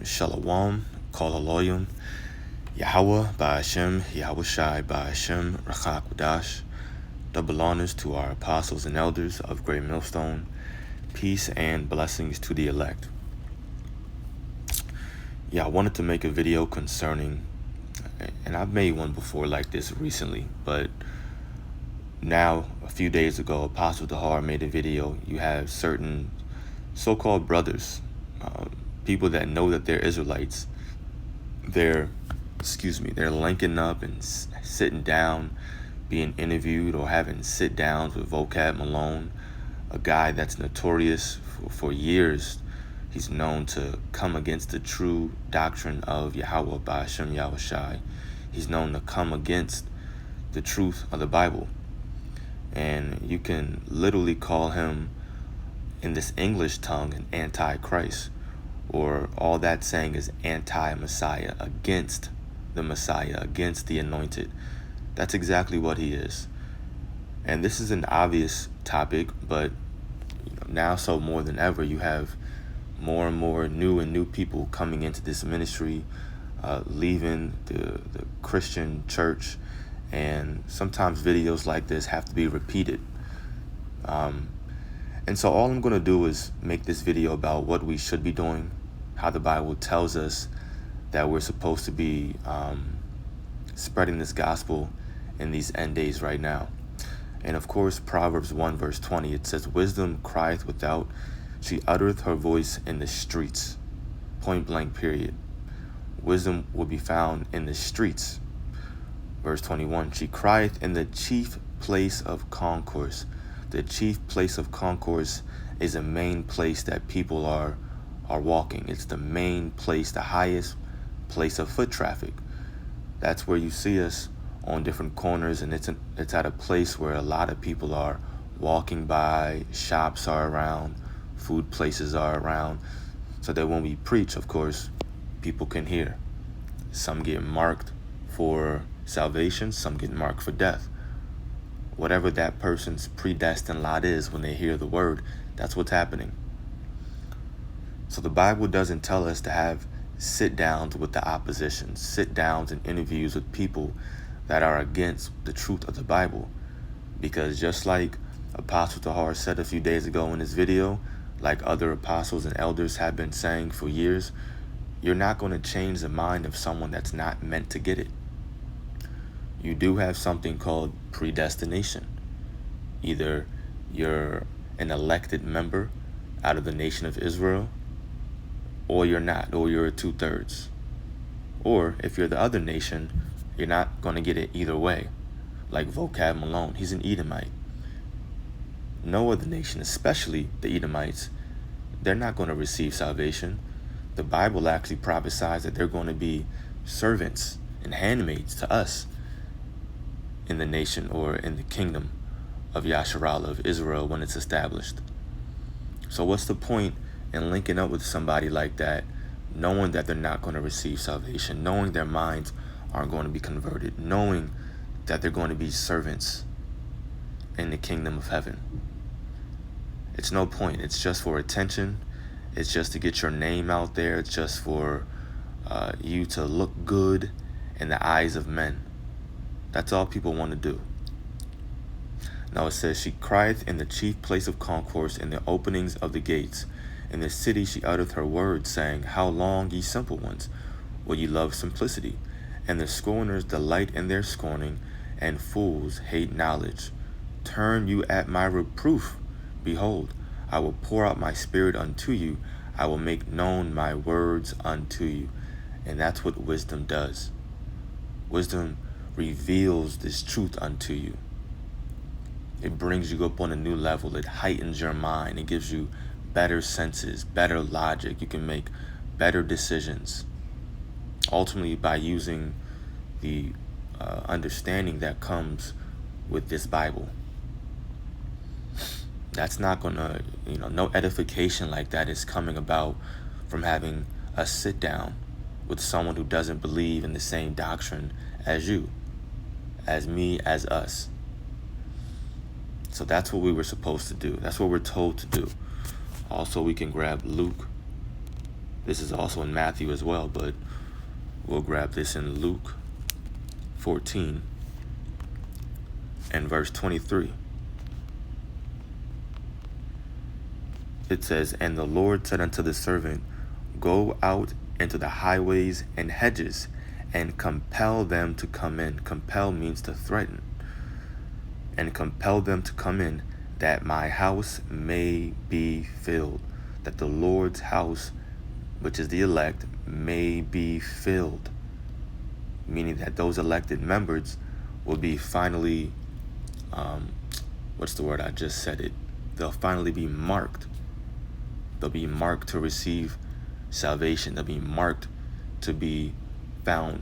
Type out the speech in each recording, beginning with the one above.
Shalom, Kol Haloyim, Yahweh, Ba'ashem, Yahweh Shai, Ba'ashem, Rachak Wadash. Double honors to our apostles and elders of Great Millstone. Peace and blessings to the elect. I wanted to make a video concerning, and I've made one before like this recently, but now, a few days ago, Apostle Dahar made a video. You have certain so-called brothers, people that know that they're Israelites. They're linking up and sitting down, being interviewed or having sit-downs with Vocab Malone, a guy that's notorious for years. He's known to come against the true doctrine of Yahweh Ba'ashem Yahweh Shai. He's known to come against the truth of the Bible. And you can literally call him, in this English tongue, an anti-Christ, or all that's saying is anti-Messiah, against the Messiah, against the anointed. That's exactly what he is. And this is an obvious topic, but now so more than ever, you have more and more new people coming into this ministry, leaving the Christian church. And sometimes videos like this have to be repeated. And so all I'm going to do is make this video about what we should be doing, how the Bible tells us that we're supposed to be spreading this gospel in these end days right now. And of course, Proverbs 1 verse 20, it says, "Wisdom crieth without, she uttereth her voice in the streets." Point blank, period. Wisdom will be found in the streets. Verse 21, "She crieth in the chief place of concourse." The chief place of concourse is a main place that people are walking. It's the main place, the highest place of foot traffic. That's where you see us on different corners, and it's at a place where a lot of people are walking by, shops are around, food places are around, so that when we preach, of course, people can hear. Some get marked for salvation, some get marked for death. Whatever that person's predestined lot is when they hear the word, that's what's happening. So the Bible doesn't tell us to have sit-downs with the opposition, sit-downs and interviews with people that are against the truth of the Bible. Because just like Apostle Tahar said a few days ago in his video, like other apostles and elders have been saying for years, you're not going to change the mind of someone that's not meant to get it. You do have something called predestination. Either you're an elected member out of the nation of Israel, or you're not, or you're a 2/3. Or if you're the other nation, you're not going to get it either way. Like Vocab Malone, he's an Edomite. No other nation, especially the Edomites, they're not going to receive salvation. The Bible actually prophesies that they're going to be servants and handmaids to us in the nation or in the kingdom of Yasharallah, of Israel, when it's established. So what's the point in linking up with somebody like that, knowing that they're not going to receive salvation, knowing their minds aren't going to be converted, knowing that they're going to be servants in the kingdom of heaven? It's no point. It's just for attention. It's just to get your name out there. It's just for you to look good in the eyes of men. That's all people want to do. Now it says, "She crieth in the chief place of concourse, in the openings of the gates. In the city she uttereth her words, saying, How long, ye simple ones, will ye love simplicity? And the scorners delight in their scorning, and fools hate knowledge. Turn you at my reproof. Behold, I will pour out my spirit unto you. I will make known my words unto you." And that's what wisdom does. Wisdom reveals this truth unto you. It brings you up on a new level. It heightens your mind. It gives you better senses, better logic. You can make better decisions. Ultimately, by using the understanding that comes with this Bible. That's not going to, no edification like that is coming about from having a sit down with someone who doesn't believe in the same doctrine as you, as me, as us. So that's what we were supposed to do. That's what we're told to do. Also, we can grab Luke This is also in Matthew as well, but we'll grab this in Luke 14 and verse 23. It says, "And the Lord said unto the servant, Go out into the highways and hedges, and compel them to come in." Compel means to threaten. "And compel them to come in, that my house may be filled." That the Lord's house, which is the elect, may be filled. Meaning that those elected members will be finally, what's the word? I just said it. They'll finally be marked. They'll be marked to receive salvation. They'll be marked to be found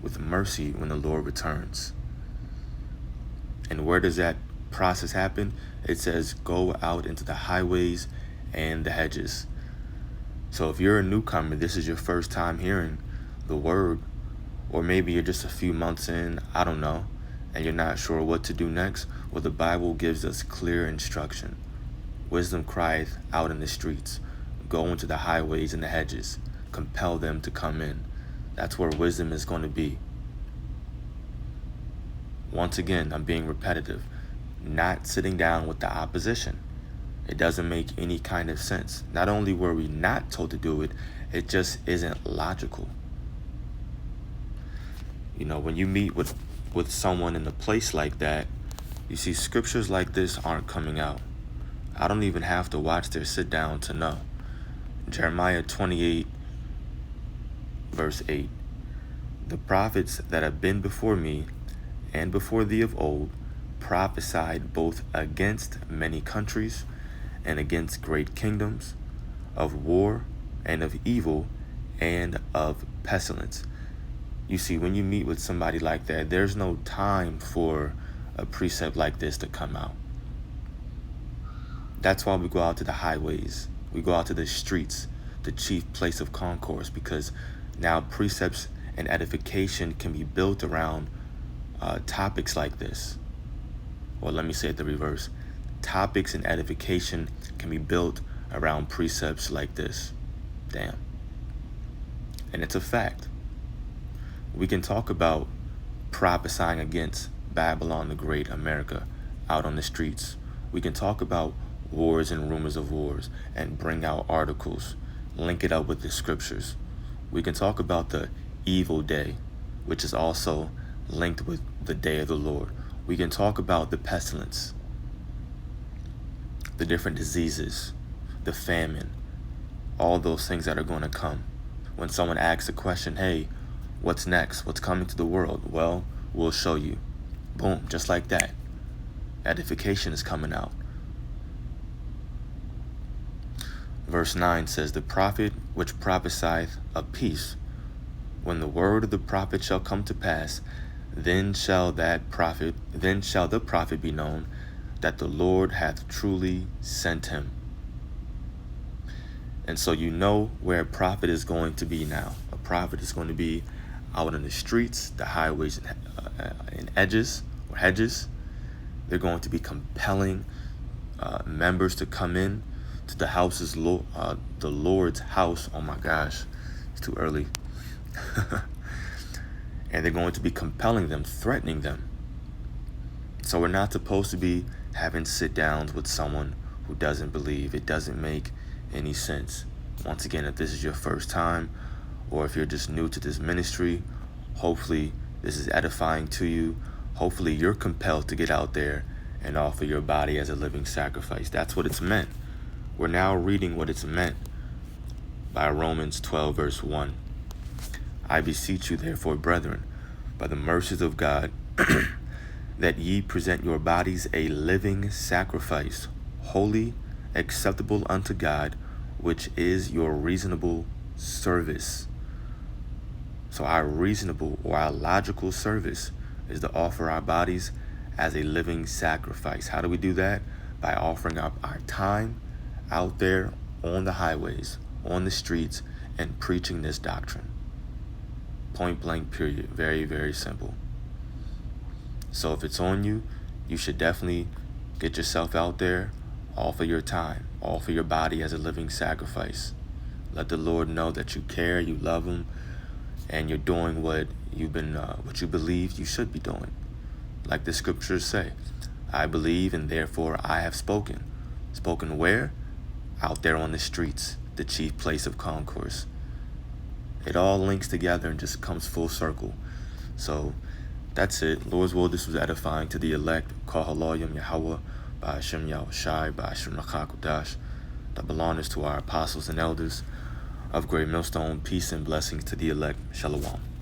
with mercy when the Lord returns. And where does that process happen? It says, go out into the highways and the hedges. So if you're a newcomer, this is your first time hearing the word, or maybe you're just a few months in, I don't know, and you're not sure what to do next, well, the Bible gives us clear instruction. Wisdom crieth out in the streets. Go into the highways and the hedges. Compel them to come in. That's where wisdom is going to be. Once again, I'm being repetitive. Not sitting down with the opposition. It doesn't make any kind of sense. Not only were we not told to do it, it just isn't logical. You know, when you meet with someone in a place like that, you see scriptures like this aren't coming out. I don't even have to watch their sit down to know. Jeremiah 28, verse 8. "The prophets that have been before me and before thee of old prophesied both against many countries and against great kingdoms, of war and of evil and of pestilence." You see, when you meet with somebody like that, there's no time for a precept like this to come out. That's why we go out to the highways. We go out to the streets, the chief place of concourse, because now precepts and edification can be built around topics like this. Or let me say it the reverse. Topics and edification can be built around precepts like this. Damn. And it's a fact. We can talk about prophesying against Babylon the Great, America, out on the streets. We can talk about wars and rumors of wars and bring out articles, link it up with the scriptures. We can talk about the evil day, which is also linked with the day of the Lord. We can talk about the pestilence, the different diseases, the famine, all those things that are going to come. When someone asks a question, hey, what's next? What's coming to the world? Well, we'll show you. Boom, just like that. Edification is coming out. Verse 9 says, "The prophet which prophesieth of peace, when the word of the prophet shall come to pass, then shall the prophet be known that the Lord hath truly sent him." And so you know where a prophet is going to be now. A prophet is going to be out in the streets, the highways and hedges. They're going to be compelling members to come in to the the Lord's house. Oh my gosh, it's too early. And they're going to be compelling them, threatening them. So we're not supposed to be having sit downs with someone who doesn't believe. It doesn't make any sense. Once again, if this is your first time, or if you're just new to this ministry, hopefully this is edifying to you. Hopefully you're compelled to get out there and offer your body as a living sacrifice. That's what it's meant. We're now reading what it's meant by Romans 12, verse 1. "I beseech you, therefore, brethren, by the mercies of God, that ye present your bodies a living sacrifice, holy, acceptable unto God, which is your reasonable service." So our reasonable or our logical service is to offer our bodies as a living sacrifice. How do we do that? By offering up our time out there on the highways, on the streets, and preaching this doctrine. Point blank, period. Very, very simple. So if it's on you, you should definitely get yourself out there, offer your time, offer your body as a living sacrifice. Let the Lord know that you care, you love him, and you're doing what you believe you should be doing. Like the scriptures say, I believe and therefore I have spoken. Spoken where? Out there on the streets, the chief place of concourse. It all links together and just comes full circle. So that's it. Lord's will, this was edifying to the elect. Kahaloyam Yahweh, by Hashem Yahushai, by Hashem Rakakudash. That belongs to our apostles and elders of Great Millstone. Peace and blessings to the elect. Shalom.